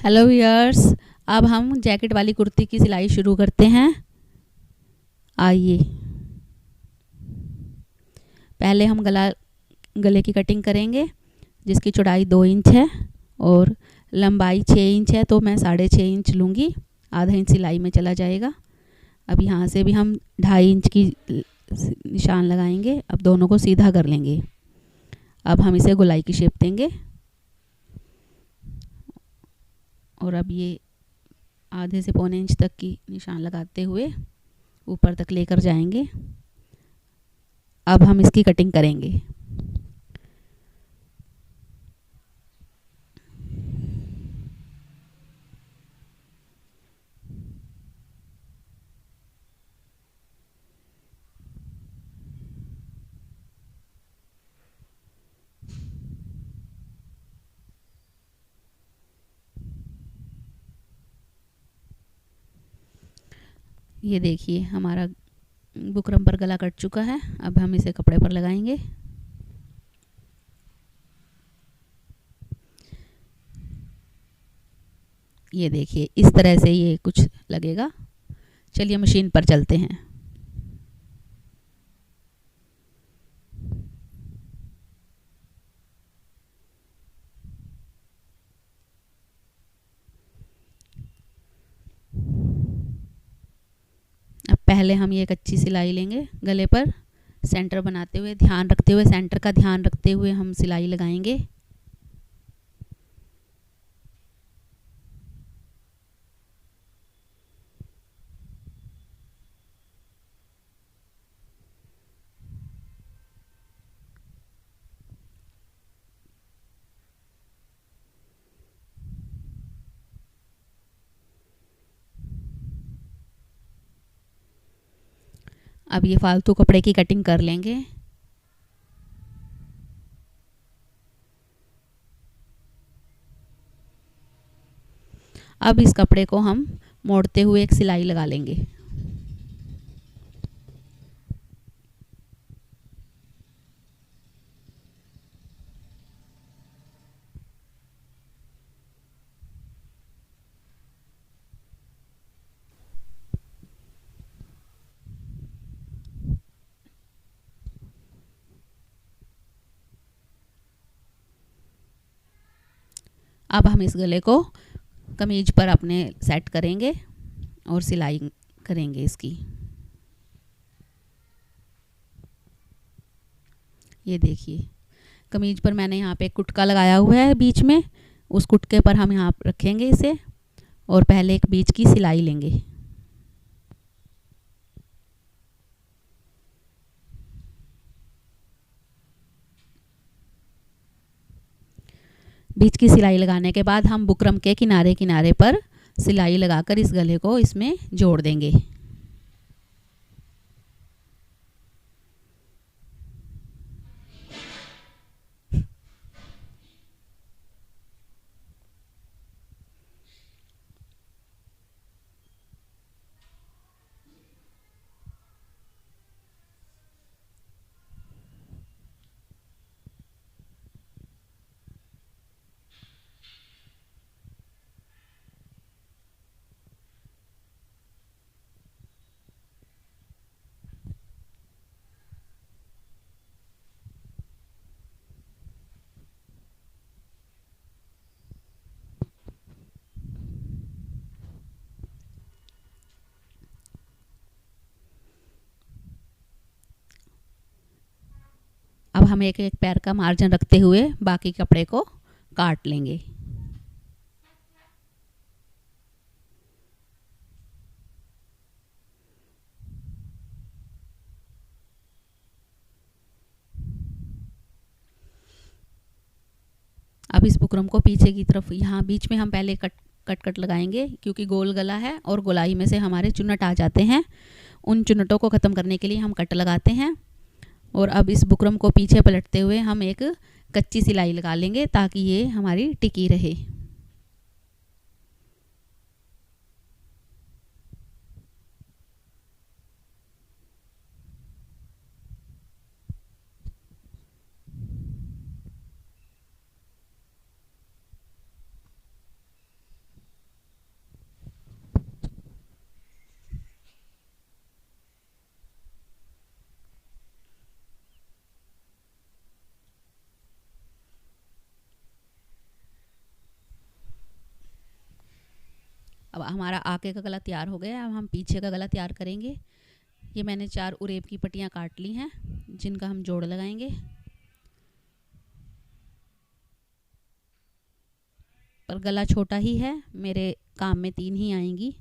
Hello viewers, अब हम jacket वाली कुर्ती की सिलाई शुरू करते हैं। आइए, पहले हम गले की कटिंग करेंगे, जिसकी चौड़ाई 2 इंच है और लंबाई 6 इंच है, तो मैं 6.5 इंच लूँगी। आधा इंच सिलाई में चला जाएगा। अब यहाँ से भी हम 2.5 इंच की निशान लगाएंगे। अब दोनों को सीधा कर लेंगे। अब हम इसे गोलाई की शेप देंगे और अब ये आधे से पौने इंच तक की निशान लगाते हुए ऊपर तक लेकर जाएंगे। अब हम इसकी कटिंग करेंगे। ये देखिए, हमारा बुकरम पर गला कट चुका है। अब हम इसे कपड़े पर लगाएंगे। ये देखिए, इस तरह से ये कुछ लगेगा। चलिए मशीन पर चलते हैं। अब पहले हम ये कच्ची सिलाई लेंगे गले पर, सेंटर बनाते हुए, ध्यान रखते हुए, सेंटर का ध्यान रखते हुए हम सिलाई लगाएंगे। अब ये फालतू कपड़े की कटिंग कर लेंगे। अब इस कपड़े को हम मोड़ते हुए एक सिलाई लगा लेंगे। अब हम इस गले को कमीज पर अपने सेट करेंगे और सिलाई करेंगे इसकी। ये देखिए, कमीज पर मैंने यहाँ पे एक कुटका लगाया हुआ है बीच में। उस कुटके पर हम यहाँ रखेंगे इसे और पहले एक बीच की सिलाई लेंगे। बीच की सिलाई लगाने के बाद हम बुकरम के किनारे किनारे पर सिलाई लगाकर इस गले को इसमें जोड़ देंगे। अब हम एक एक पैर का मार्जिन रखते हुए बाकी कपड़े को काट लेंगे। अब इस बुकरम को पीछे की तरफ, यहाँ बीच में हम पहले कट लगाएंगे, क्योंकि गोल गला है और गोलाई में से हमारे चुन्नट आ जाते हैं। उन चुन्नटों को ख़त्म करने के लिए हम कट लगाते हैं। और अब इस बुकरम को पीछे पलटते हुए हम एक कच्ची सिलाई लगा लेंगे, ताकि ये हमारी टिकी रहे। अब हमारा आगे का गला तैयार हो गया है। अब हम पीछे का गला तैयार करेंगे। ये मैंने 4 उरेब की पट्टियाँ काट ली हैं, जिनका हम जोड़ लगाएंगे। पर गला छोटा ही है, मेरे काम में 3 ही आएंगी।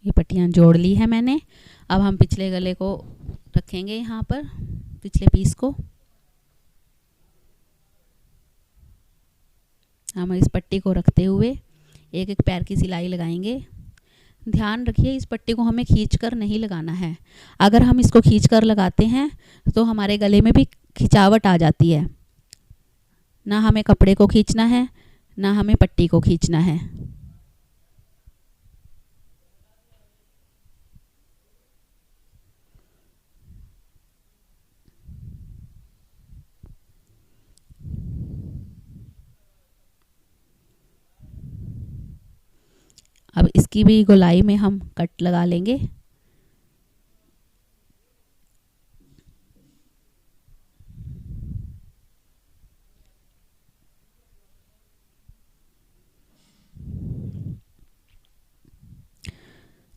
ये पट्टियाँ जोड़ ली है मैंने। अब हम पिछले गले को रखेंगे यहाँ पर, पिछले पीस को। हम इस पट्टी को रखते हुए एक एक पैर की सिलाई लगाएंगे। ध्यान रखिए, इस पट्टी को हमें खींचकर नहीं लगाना है। अगर हम इसको खींचकर लगाते हैं तो हमारे गले में भी खिंचावट आ जाती है। ना हमें कपड़े को खींचना है, ना हमें पट्टी को खींचना है। अब इसकी भी गोलाई में हम कट लगा लेंगे।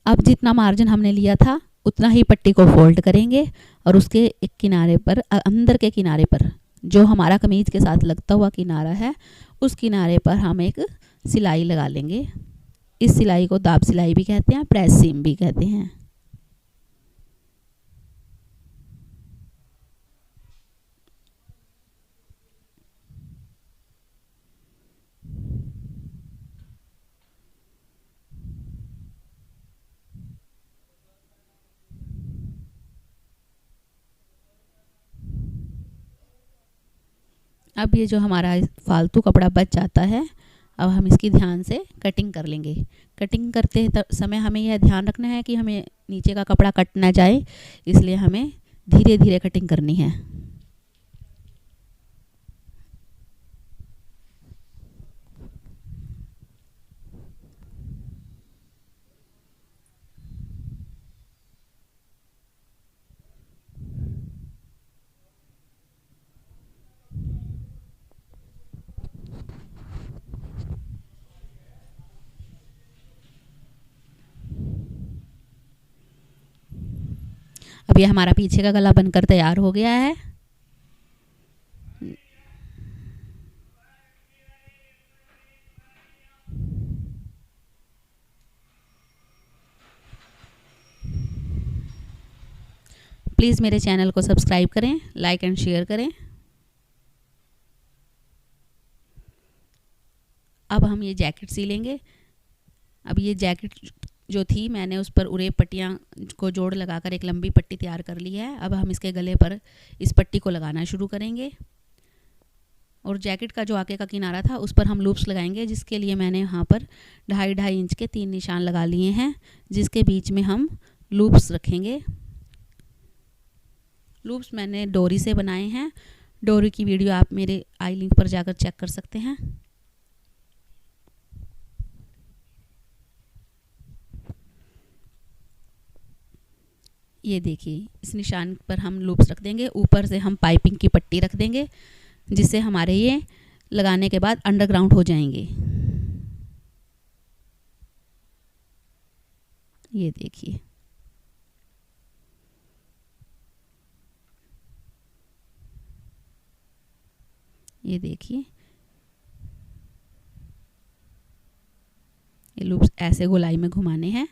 अब जितना मार्जिन हमने लिया था उतना ही पट्टी को फोल्ड करेंगे और उसके एक किनारे पर, अंदर के किनारे पर, जो हमारा कमीज के साथ लगता हुआ किनारा है, उस किनारे पर हम एक सिलाई लगा लेंगे। इस सिलाई को दाब सिलाई भी कहते हैं, प्रेस सीम भी कहते हैं। अब ये जो हमारा फालतू कपड़ा बच जाता है, अब हम इसकी ध्यान से कटिंग कर लेंगे। कटिंग करते समय हमें यह ध्यान रखना है कि हमें नीचे का कपड़ा कट ना जाए, इसलिए हमें धीरे धीरे कटिंग करनी है। अब ये हमारा पीछे का गला बनकर तैयार हो गया है। प्लीज़ मेरे चैनल को सब्सक्राइब करें, लाइक एंड शेयर करें। अब हम ये जैकेट सी लेंगे। अब ये जैकेट जो थी, मैंने उस पर उरेब पट्टियाँ को जोड़ लगाकर एक लंबी पट्टी तैयार कर ली है। अब हम इसके गले पर इस पट्टी को लगाना शुरू करेंगे और जैकेट का जो आगे का किनारा था उस पर हम लूप्स लगाएंगे, जिसके लिए मैंने यहाँ पर 2.5 इंच के 3 निशान लगा लिए हैं, जिसके बीच में हम लूप्स रखेंगे। लूप्स मैंने डोरी से बनाए हैं। डोरी की वीडियो आप मेरे आई लिंक पर जाकर चेक कर सकते हैं। ये देखिए, इस निशान पर हम लूप्स रख देंगे। ऊपर से हम पाइपिंग की पट्टी रख देंगे, जिससे हमारे ये लगाने के बाद अंडरग्राउंड हो जाएंगे। ये देखिए, ये देखिए, ये लूप्स ऐसे गोलाई में घुमाने हैं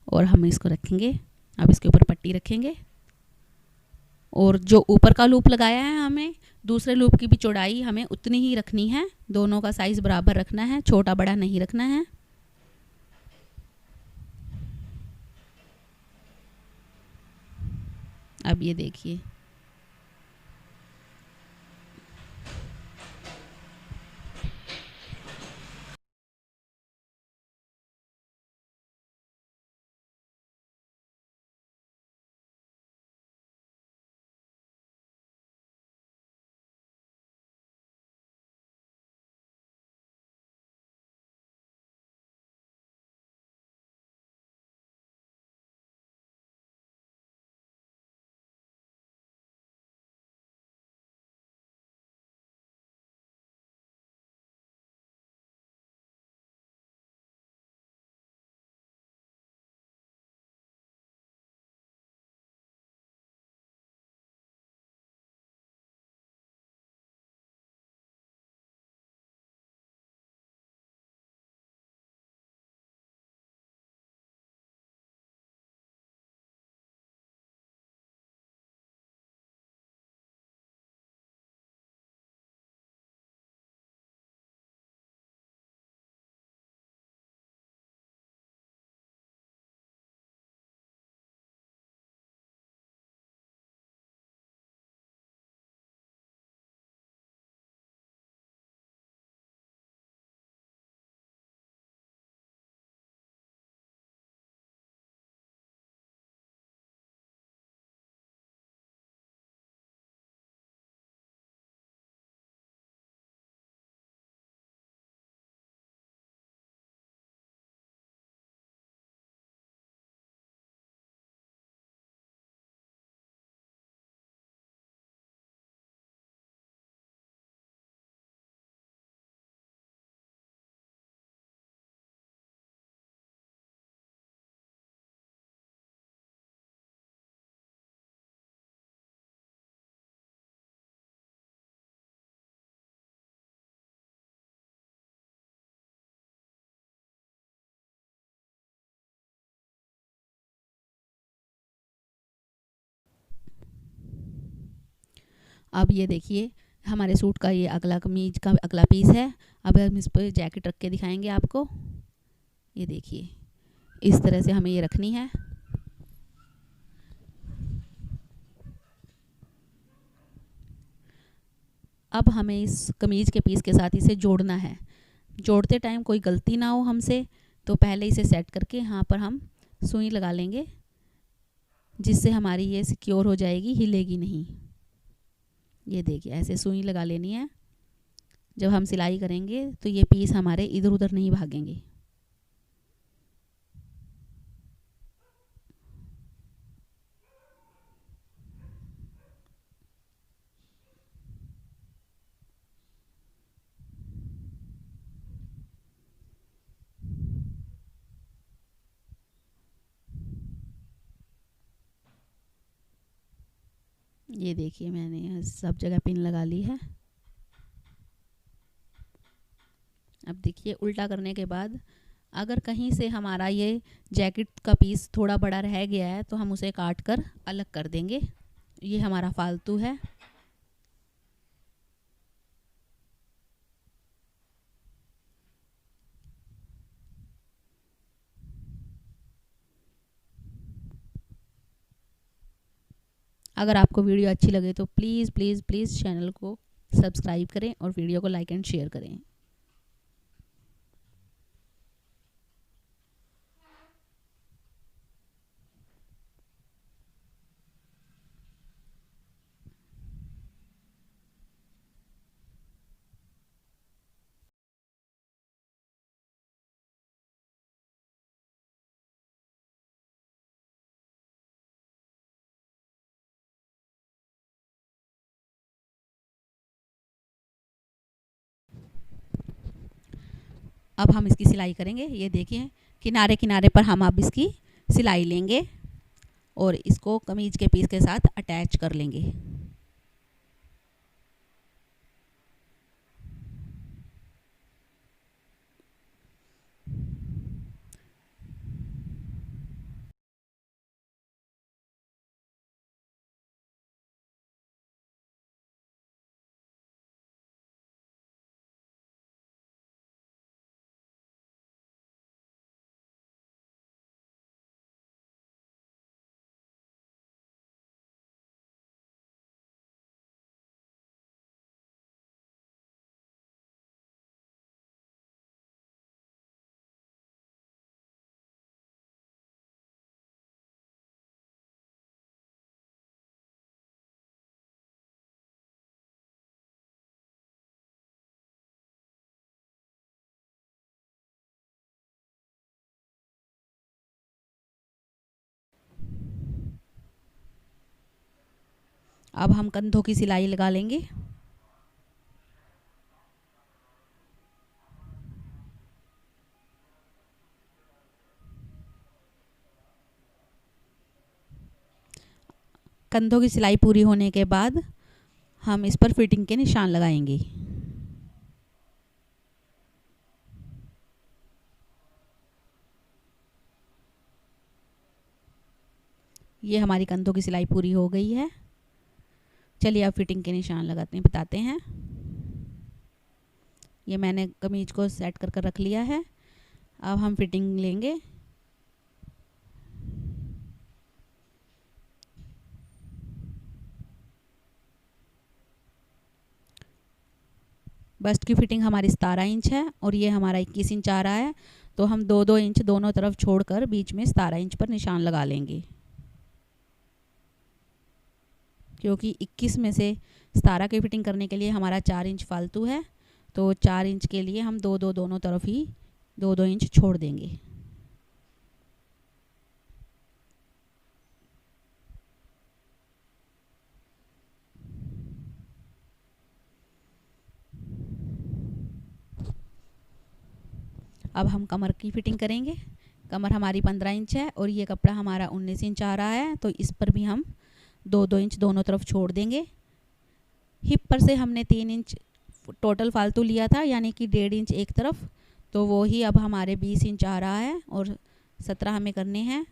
और हम इसको रखेंगे। अब इसके ऊपर पट्टी रखेंगे और जो ऊपर का लूप लगाया है, हमें दूसरे लूप की भी चौड़ाई हमें उतनी ही रखनी है। दोनों का साइज़ बराबर रखना है, छोटा बड़ा नहीं रखना है। अब ये देखिए, अब ये देखिए हमारे सूट का ये अगला कमीज का अगला पीस है। अब हम इस पर जैकेट रख के दिखाएंगे आपको। ये देखिए इस तरह से हमें ये रखनी है। अब हमें इस कमीज के पीस के साथ इसे जोड़ना है। जोड़ते टाइम कोई गलती ना हो हमसे, तो पहले इसे सेट करके यहाँ पर हम सुई लगा लेंगे, जिससे हमारी ये सिक्योर हो जाएगी, हिलेगी नहीं। ये देखिए ऐसे सुई लगा लेनी है। जब हम सिलाई करेंगे तो ये पीस हमारे इधर उधर नहीं भागेंगे। ये देखिए मैंने सब जगह पिन लगा ली है। अब देखिए उल्टा करने के बाद अगर कहीं से हमारा ये जैकेट का पीस थोड़ा बड़ा रह गया है तो हम उसे काट कर अलग कर देंगे। ये हमारा फालतू है। अगर आपको वीडियो अच्छी लगे तो प्लीज़ प्लीज़ प्लीज़ चैनल को सब्सक्राइब करें और वीडियो को लाइक एंड शेयर करें। अब हम इसकी सिलाई करेंगे। ये देखिए किनारे किनारे पर हम अब इसकी सिलाई लेंगे और इसको कमीज के पीस के साथ अटैच कर लेंगे। अब हम कंधों की सिलाई लगा लेंगे। कंधों की सिलाई पूरी होने के बाद हम इस पर फिटिंग के निशान लगाएंगे। ये हमारी कंधों की सिलाई पूरी हो गई है। चलिए अब फिटिंग के निशान बताते हैं। ये मैंने कमीज को सेट कर रख लिया है। अब हम फिटिंग लेंगे। बस्ट की फिटिंग हमारी 17 इंच है और ये हमारा 21 इंच आ रहा है, तो हम 2-2 इंच दोनों तरफ छोड़कर बीच में 17 इंच पर निशान लगा लेंगे। क्योंकि 21 में से 17 की फिटिंग करने के लिए हमारा 4 इंच फालतू है, तो 4 इंच के लिए हम 2-2 दोनों तरफ ही 2-2 इंच छोड़ देंगे। अब हम कमर की फिटिंग करेंगे। कमर हमारी 15 इंच है और ये कपड़ा हमारा 19 इंच आ रहा है, तो इस पर भी हम 2-2 इंच दोनों तरफ छोड़ देंगे। हिप पर से हमने 3 इंच टोटल फालतू लिया था, यानी कि 1.5 इंच एक तरफ, तो वो ही अब हमारे 20 इंच आ रहा है और 17 हमें करने हैं,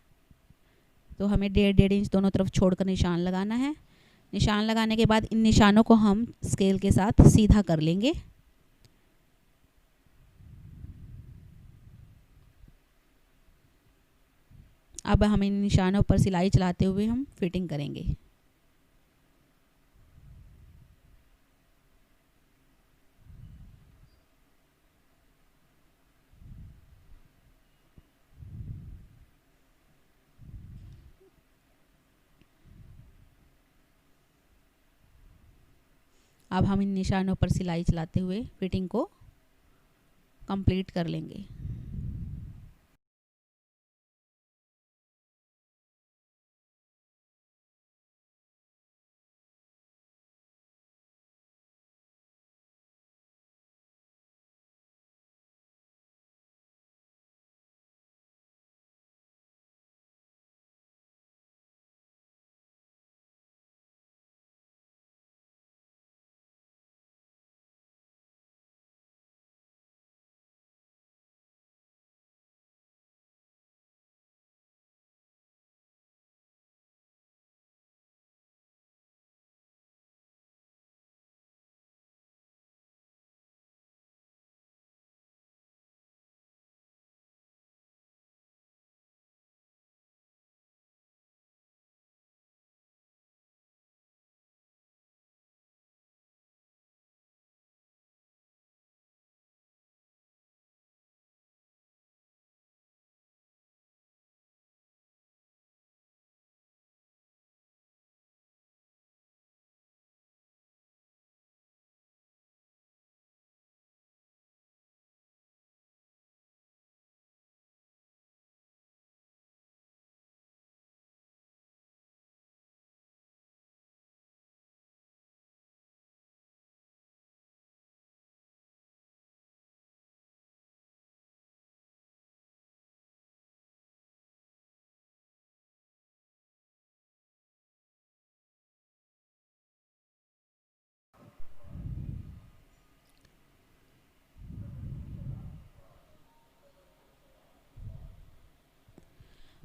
तो हमें 1.5 इंच दोनों तरफ छोड़कर निशान लगाना है। निशान लगाने के बाद इन निशानों को हम स्केल के साथ सीधा कर लेंगे। अब हम इन निशानों पर सिलाई चलाते हुए हम फिटिंग करेंगे। अब हम इन निशानों पर सिलाई चलाते हुए फिटिंग को कंप्लीट कर लेंगे।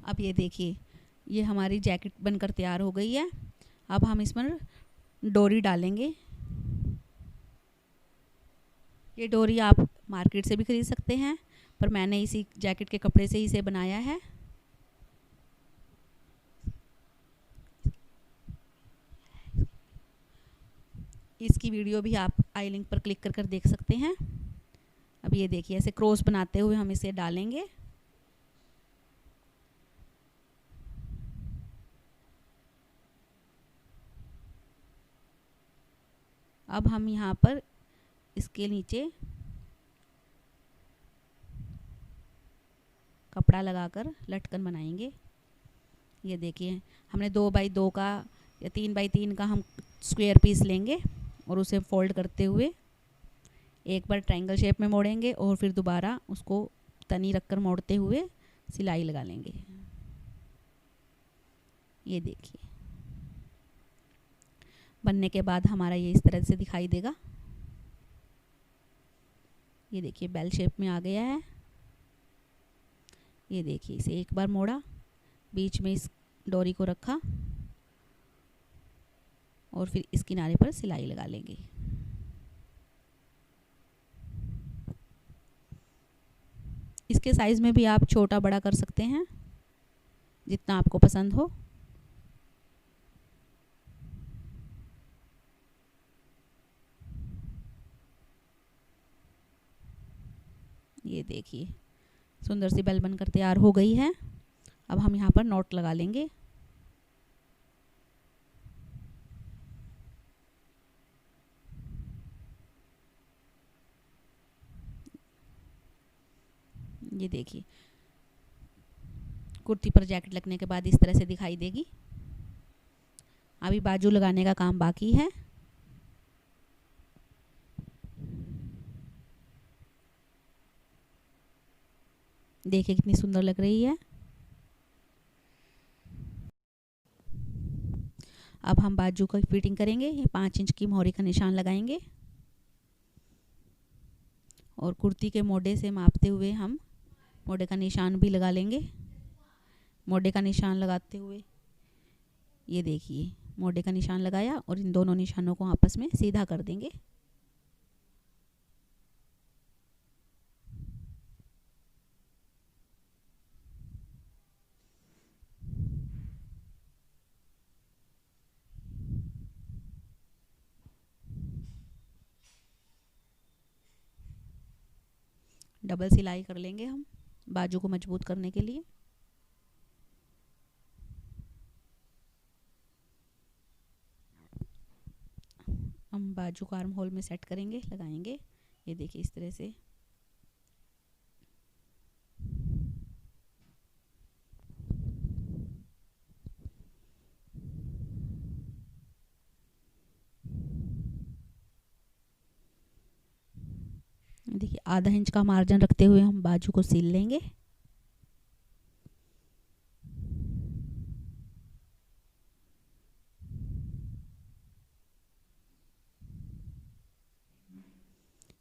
अब ये देखिए, ये हमारी जैकेट बनकर तैयार हो गई है। अब हम इसमें डोरी डालेंगे। ये डोरी आप मार्केट से भी खरीद सकते हैं, पर मैंने इसी जैकेट के कपड़े से ही इसे बनाया है। इसकी वीडियो भी आप आई लिंक पर क्लिक कर देख सकते हैं। अब ये देखिए, ऐसे क्रॉस बनाते हुए हम इसे डालेंगे। अब हम यहाँ पर इसके नीचे कपड़ा लगाकर लटकन बनाएंगे। ये देखिए, हमने 2 बाई 2 का या 3 बाई 3 का हम स्क्वायर पीस लेंगे और उसे फोल्ड करते हुए एक बार ट्रायंगल शेप में मोड़ेंगे और फिर दोबारा उसको तनी रखकर मोड़ते हुए सिलाई लगा लेंगे। ये देखिए, बनने के बाद हमारा ये इस तरह से दिखाई देगा। ये देखिए, बेल शेप में आ गया है। ये देखिए, इसे एक बार मोड़ा, बीच में इस डोरी को रखा और फिर इस किनारे पर सिलाई लगा लेंगे। इसके साइज़ में भी आप छोटा बड़ा कर सकते हैं, जितना आपको पसंद हो। ये देखिए, सुंदर सी बेल बनकर तैयार हो गई है। अब हम यहाँ पर नॉट लगा लेंगे। ये देखिए, कुर्ती पर जैकेट लगने के बाद इस तरह से दिखाई देगी। अभी बाजू लगाने का काम बाकी है। देखिए कितनी सुंदर लग रही है। अब हम बाजू का फिटिंग करेंगे। ये 5 इंच की मोहरी का निशान लगाएंगे और कुर्ती के मोढ़े से मापते हुए हम मोढ़े का निशान भी लगा लेंगे। मोढ़े का निशान लगाते हुए ये देखिए, मोड़े का निशान लगाया और इन दोनों निशानों को आपस में सीधा कर देंगे। डबल सिलाई कर लेंगे हम बाजू को मजबूत करने के लिए। हम बाजू को आर्म होल में सेट करेंगे, लगाएंगे। ये देखिए इस तरह से। देखिए आधा इंच का मार्जिन रखते हुए हम बाजू को सिल लेंगे।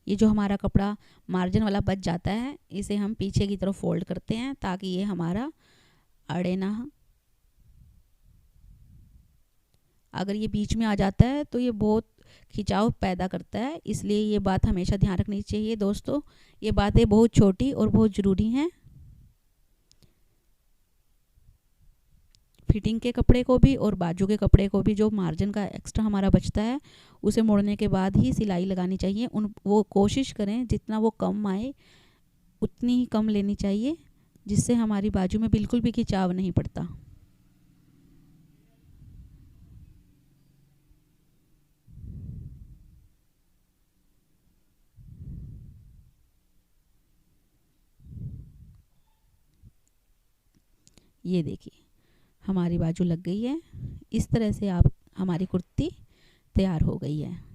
ये जो हमारा कपड़ा मार्जिन वाला बच जाता है, इसे हम पीछे की तरफ फोल्ड करते हैं ताकि ये हमारा अड़े ना। अगर ये बीच में आ जाता है तो ये बहुत खिंचाव पैदा करता है, इसलिए ये बात हमेशा ध्यान रखनी चाहिए दोस्तों। ये बातें बहुत छोटी और बहुत ज़रूरी हैं। फिटिंग के कपड़े को भी और बाजू के कपड़े को भी जो मार्जिन का एक्स्ट्रा हमारा बचता है उसे मोड़ने के बाद ही सिलाई लगानी चाहिए। वो कोशिश करें जितना वो कम आए उतनी ही कम लेनी चाहिए, जिससे हमारी बाजू में बिल्कुल भी खिंचाव नहीं पड़ता। ये देखिए हमारी बाजू लग गई है। इस तरह से आप हमारी कुर्ती तैयार हो गई है।